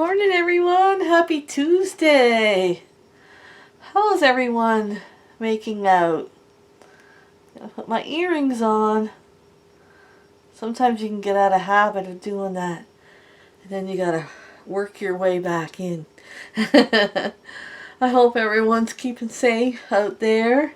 Morning everyone, happy Tuesday. How's everyone making out? I'm gonna put my earrings on. Sometimes you can get out of habit of doing that, and then you gotta work your way back in. I hope everyone's keeping safe out there.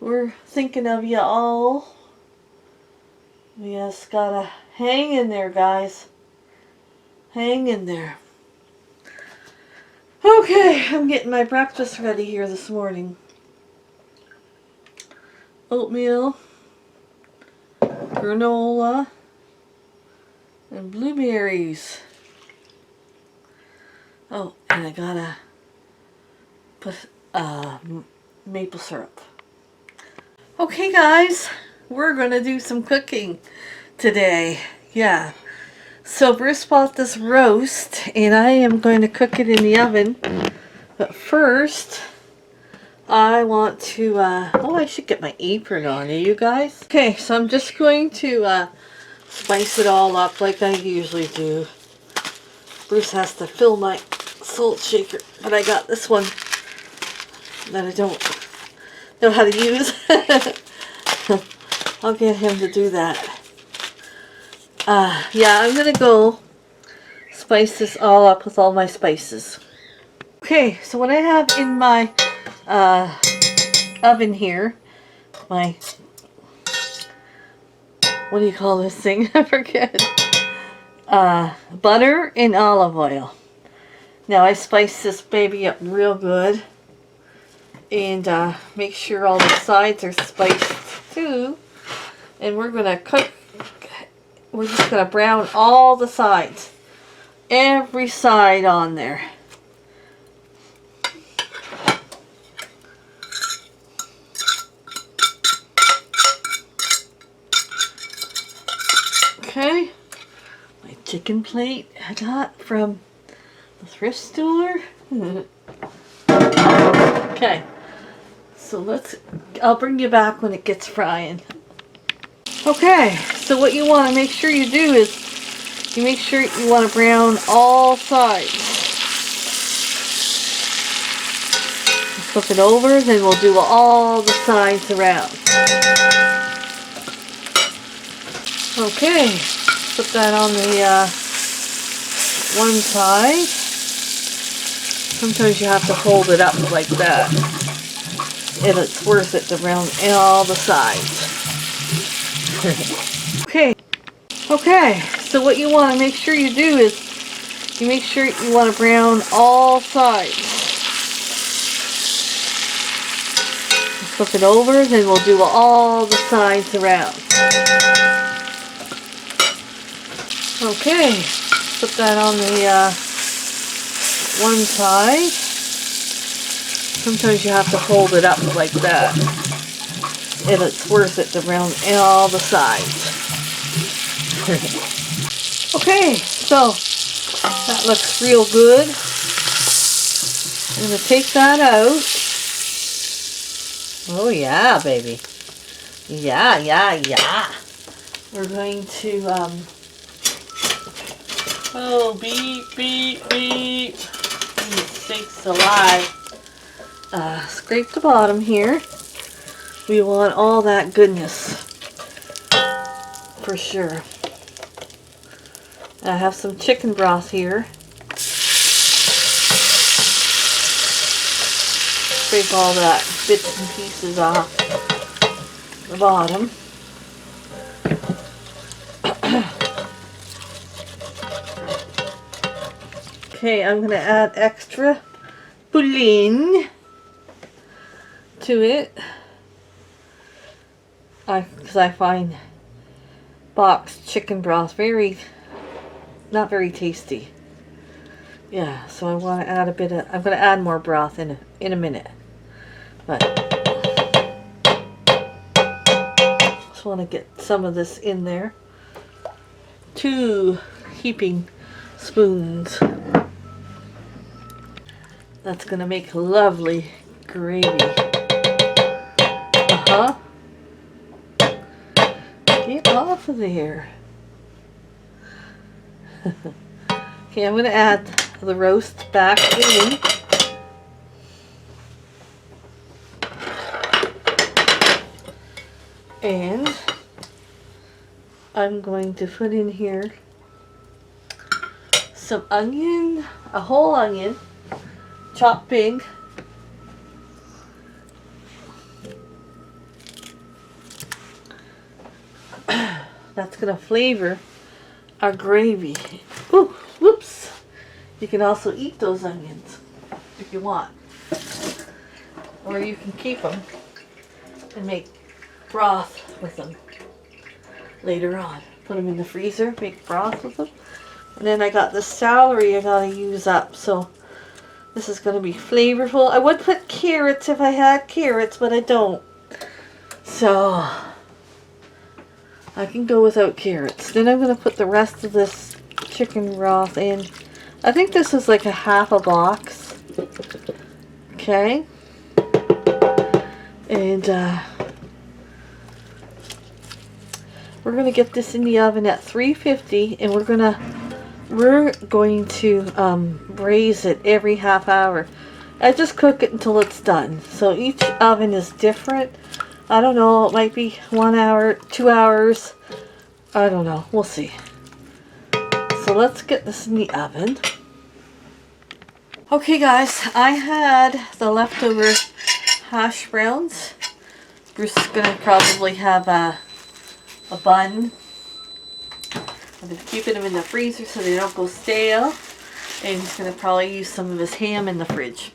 We're thinking of you all. We just gotta hang in there, guys. Hang in there. Okay, I'm getting my breakfast ready here this morning. Oatmeal, granola, and blueberries. Oh, and I gotta put maple syrup. Okay guys, we're gonna do some cooking today. Yeah. So Bruce bought this roast and I am going to cook it in the oven. But first, I want to, I should get my apron on, you guys? Okay, so I'm just going to spice it all up like I usually do. Bruce has to fill my salt shaker, but I got this one that I don't know how to use. I'll get him to do that. Yeah, I'm gonna go spice this all up with all my spices. Okay, so what I have in my oven here, my, what do you call this thing? I forget. Butter and olive oil. Now I spice this baby up real good and make sure all the sides are spiced too. And we're gonna cook. We're just gonna brown all the sides, every side on there. Okay, my chicken plate I got from the thrift store. Okay, so I'll bring you back when it gets frying. Okay, so what you want to make sure you do is you make sure you want to brown all sides. Flip it over, then we'll do all the sides around. Okay, put that on the one side. Sometimes you have to hold it up like that. And it's worth it to brown all the sides. Okay, so what you want to make sure you do is you make sure you want to brown all sides. Flip it over, then we'll do all the sides around. Okay, put that on the one side. Sometimes you have to hold it up like that. And it's worth it to brown all the sides. Okay, so that looks real good. I'm going to take that out. Oh yeah, baby. Yeah. We're going to, oh, beep. Sakes alive. Scrape the bottom here. We want all that goodness, for sure. I have some chicken broth here. Scrape all that bits and pieces off the bottom. Okay, I'm going to add extra bouillon to it. Because I find boxed chicken broth not very tasty. Yeah, so I want to add I'm going to add more broth in a minute. But just want to get some of this in there. 2 heaping spoons. That's going to make lovely gravy. Get off of there. Okay, I'm going to add the roast back in. And I'm going to put in here some onion, a whole onion, chopped big. That's going to flavor our gravy. Ooh, whoops. You can also eat those onions if you want. Or you can keep them and make broth with them later on. Put them in the freezer, make broth with them. And then I got the celery I gotta use up, so this is gonna be flavorful. I would put carrots if I had carrots, but I don't. So I can go without carrots. Then I'm gonna put the rest of this chicken broth in. I think this is like a half a box. Okay. And we're gonna get this in the oven at 350, and we're going to braise it every half hour. I just cook it until it's done. So each oven is different. I don't know, it might be 1 hour, 2 hours. I don't know, we'll see. So let's get this in the oven. Okay guys, I had the leftover hash browns. Bruce is going to probably have a bun. I'm going to keep them in the freezer so they don't go stale. And he's going to probably use some of his ham in the fridge.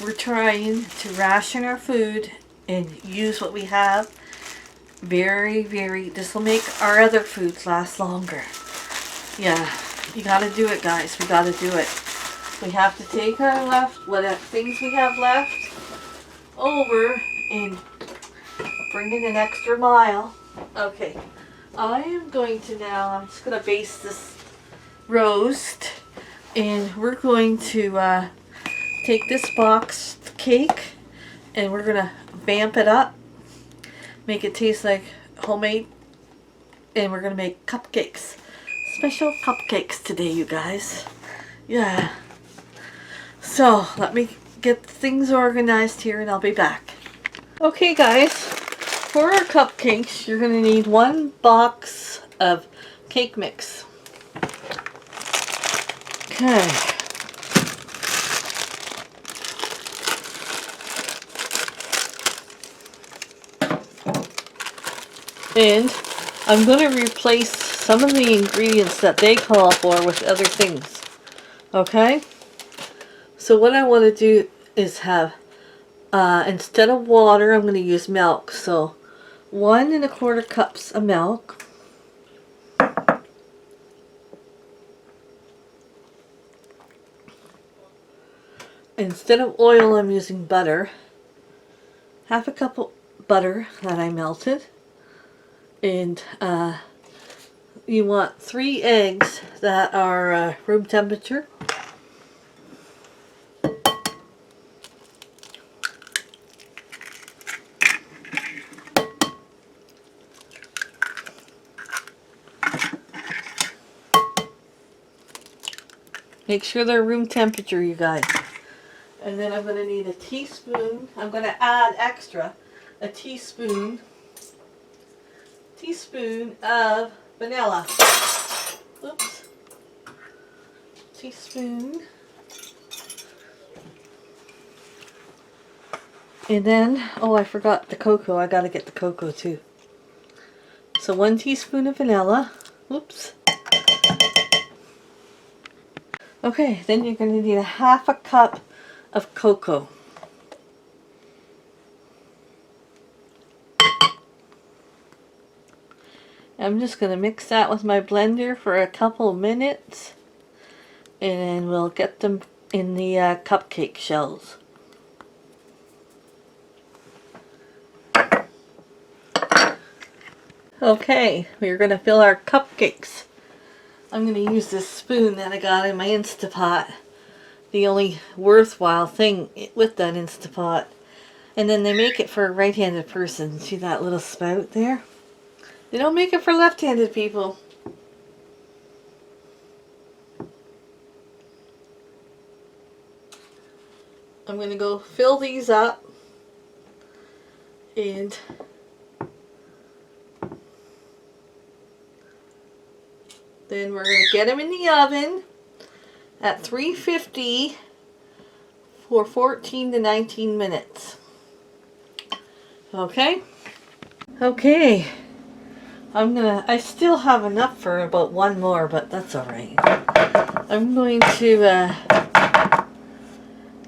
We're trying to ration our food and use what we have. This will make our other foods last longer. Yeah, you got to do it, guys. We got to do it. We have to take our things we have left over and bring in an extra mile. Okay, I am going to now, I'm just going to baste this roast, and we're going to take this boxed cake and we're going to vamp it up, make it taste like homemade, and we're going to make cupcakes. Special cupcakes today, you guys. Yeah. So, let me get things organized here and I'll be back. Okay guys, for our cupcakes, you're going to need 1 box of cake mix. Okay. And I'm going to replace some of the ingredients that they call for with other things. Okay? So what I want to do is have, instead of water, I'm going to use milk. So 1 1/4 cups of milk. Instead of oil, I'm using butter. 1/2 cup of butter that I melted. And you want 3 eggs that are room temperature. Make sure they're room temperature, you guys. And then I'm going to need a teaspoon. I'm going to add extra a teaspoon of vanilla. Oops. Teaspoon. And then, oh, I forgot the cocoa. I got to get the cocoa too. So 1 teaspoon of vanilla. Oops. Okay, then you're going to need 1/2 cup of cocoa. I'm just going to mix that with my blender for a couple minutes, and then we'll get them in the cupcake shells. Okay, we're going to fill our cupcakes. I'm going to use this spoon that I got in my Instapot. The only worthwhile thing with that Instapot. And then they make it for a right-handed person. See that little spout there? They don't make it for left-handed people. I'm going to go fill these up, and then we're going to get them in the oven at 350 for 14 to 19 minutes. Okay? Okay. I still have enough for about one more, but that's alright. I'm going to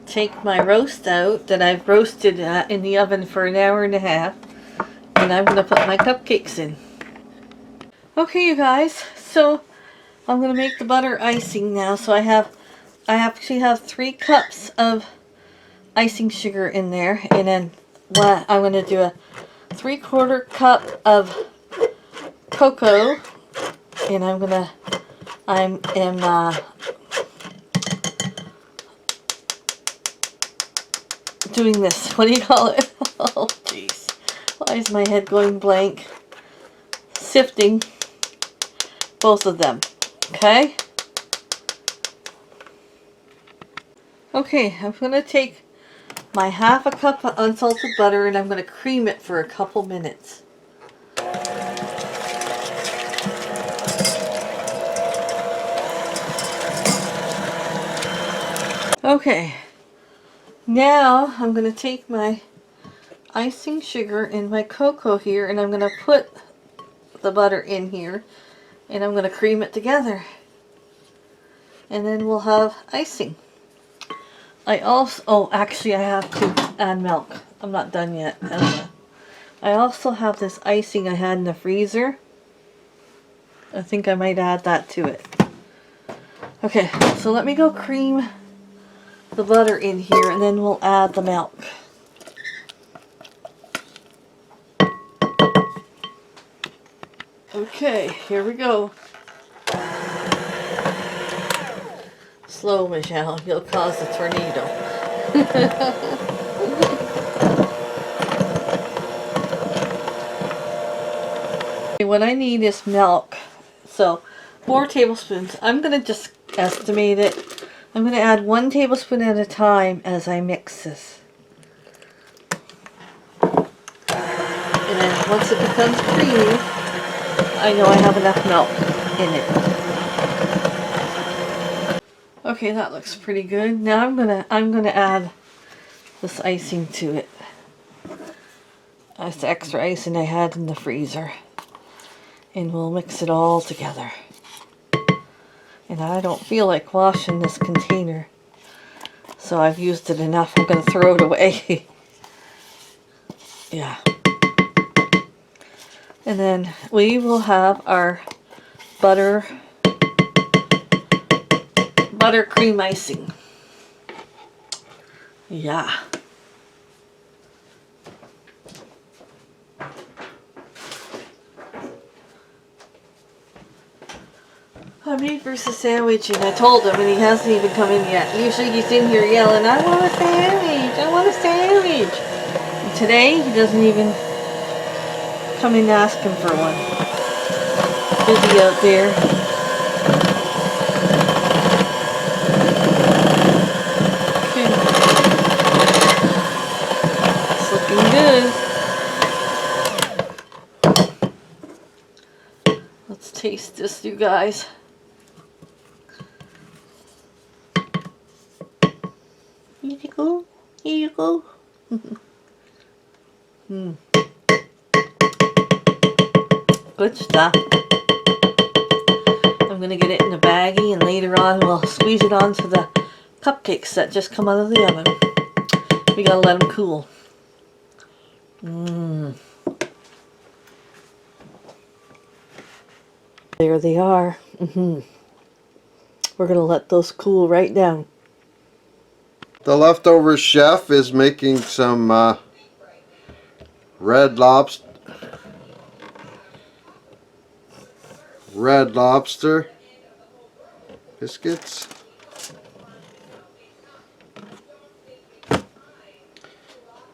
take my roast out that I've roasted in the oven for an hour and a half, and I'm going to put my cupcakes in. Okay, you guys, so I'm going to make the butter icing now. So I actually have 3 cups of icing sugar in there, and then I'm going to do a 3/4 cup of cocoa, and I am doing this. What do you call it? Oh, jeez. Why is my head going blank? Sifting both of them. Okay? Okay, I'm going to take my 1/2 cup of unsalted butter, and I'm going to cream it for a couple minutes. Okay, now I'm going to take my icing sugar and my cocoa here, and I'm going to put the butter in here, and I'm going to cream it together, and then we'll have icing. Actually I have to add milk. I'm not done yet. I also have this icing I had in the freezer. I think I might add that to it. Okay, so let me go cream the butter in here, and then we'll add the milk. Okay, here we go. Slow, Michelle. You'll cause a tornado. What I need is milk. So, 4 tablespoons. I'm going to just estimate it. I'm going to add 1 tablespoon at a time as I mix this. And then once it becomes creamy, I know I have enough milk in it. Okay, that looks pretty good. Now I'm gonna add this icing to it. That's the extra icing I had in the freezer. And we'll mix it all together. And I don't feel like washing this container, so I've used it enough. I'm going to throw it away. Yeah. And then we will have our butter cream icing. Yeah. I made Bruce a sandwich, and I told him, and he hasn't even come in yet. Usually he's in here yelling, I want a sandwich, I want a sandwich. And today, he doesn't even come in asking for one. Busy out there. Okay. It's looking good. Let's taste this, you guys. Here you go. Here you go. Good stuff. I'm going to get it in a baggie, and later on we'll squeeze it onto the cupcakes that just come out of the oven. We got to let them cool. There they are. We're going to let those cool right down. The leftover chef is making some red lobster biscuits.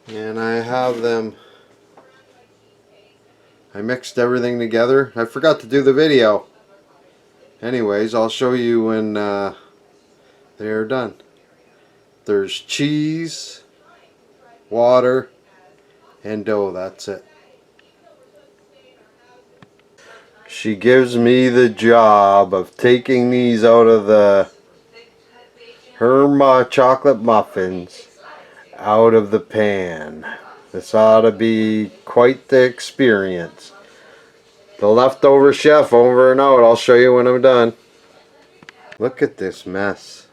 And I have them, I mixed everything together. I forgot to do the video. Anyways, I'll show you when they're done. There's cheese, water, and dough. That's it. She gives me the job of taking these out of her chocolate muffins out of the pan. This ought to be quite the experience. The leftover chef over and out. I'll show you when I'm done. Look at this mess.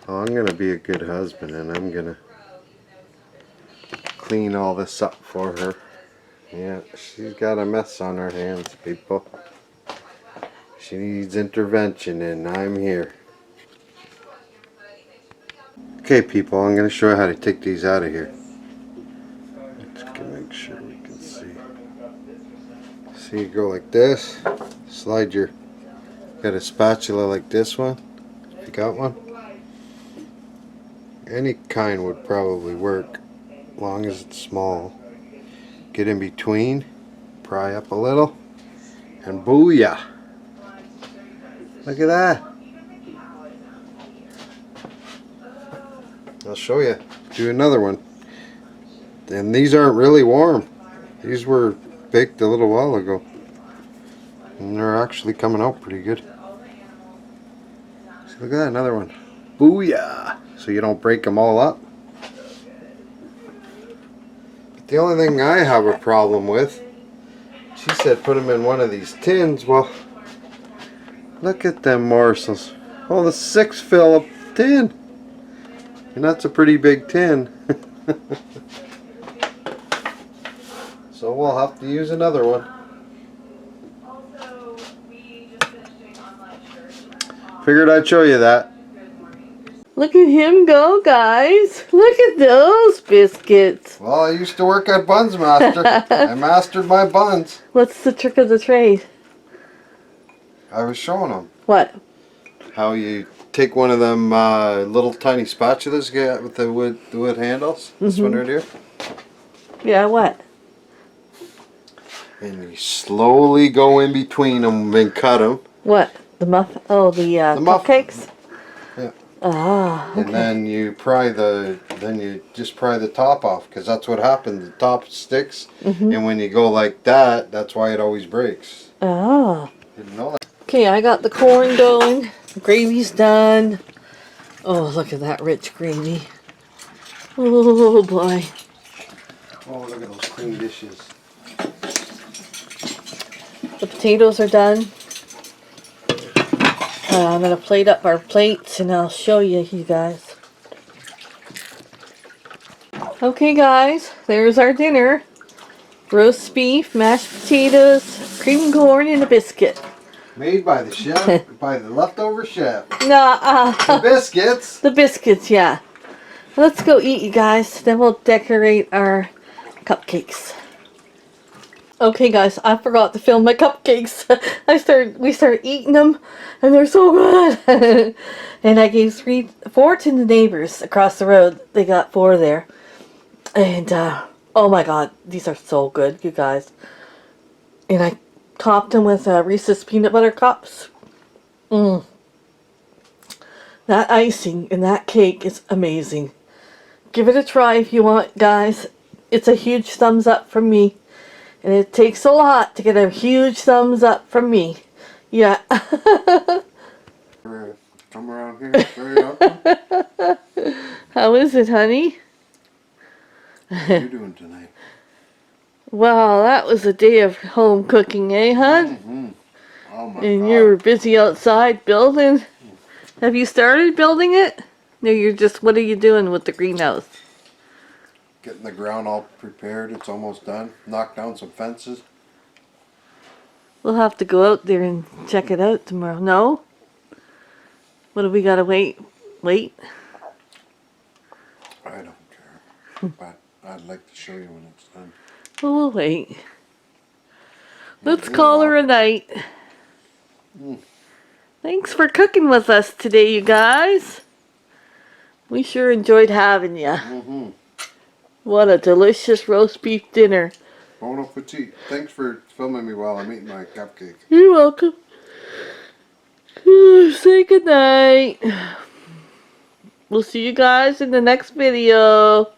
Oh, I'm gonna be a good husband and I'm gonna clean all this up for her. Yeah, she's got a mess on her hands, people. She needs intervention and I'm here. Okay, people, I'm going to show you how to take these out of here. Let's make sure we can see. See, you go like this. Slide your... Got a spatula like this one, if you got one. Any kind would probably work, as long as it's small. Get in between, pry up a little, and booyah! Look at that. I'll show you. Do another one. And these aren't really warm. These were baked a little while ago. And they're actually coming out pretty good. See, look at that, another one. Booyah! So you don't break them all up. But the only thing I have a problem with, she said put them in one of these tins. Well, look at them morsels. Oh, the 6 Phillip tin. And that's a pretty big tin. So we'll have to use another one. Figured I'd show you that. Look at him go, guys. Look at those biscuits. Well, I used to work at Buns Master. I mastered my buns. What's the trick of the trade? I was showing them. What? How you take one of them little tiny spatulas get with the wood handles. This one right here. Yeah, what? And you slowly go in between them and cut them. What? The muff? Oh, the cupcakes? Yeah. Ah, okay. And then you just pry the top off, because that's what happened. The top sticks, and when you go like that, that's why it always breaks. Oh. Didn't know that. Okay, I got the corn going. The gravy's done. Oh, look at that rich gravy. Oh boy. Oh, look at those clean dishes. The potatoes are done. I'm going to plate up our plates and I'll show you guys. Okay guys, there's our dinner. Roast beef, mashed potatoes, cream corn, and a biscuit. Made by the chef, by the leftover chef. The biscuits. The biscuits, yeah. Let's go eat, you guys. Then we'll decorate our cupcakes. Okay guys, I forgot to film my cupcakes. We started eating them and they're so good. And I gave 4 to the neighbors across the road. They got 4 there. And oh my god, these are so good, you guys. And I topped them with Reese's peanut butter cups. That icing in that cake is amazing. Give it a try if you want, guys. It's a huge thumbs up from me. And it takes a lot to get a huge thumbs up from me. Yeah. Come around here very often. How is it, honey? What are you doing tonight? Well, that was a day of home cooking, eh, hon? Oh my And God. you were busy outside building. Have you started building it? No, you're just, what are you doing with the greenhouse? Getting the ground all prepared. It's almost done. Knocked down some fences. We'll have to go out there and check it out tomorrow. No? What do we gotta wait? Wait? I don't care. But I'd like to show you when it's done. Well, we'll wait. Let's call her a night. Thanks for cooking with us today, you guys. We sure enjoyed having you. What a delicious roast beef dinner. Bon appetit. Thanks for filming me while I'm eating my cupcake. You're welcome. Say goodnight. We'll see you guys in the next video.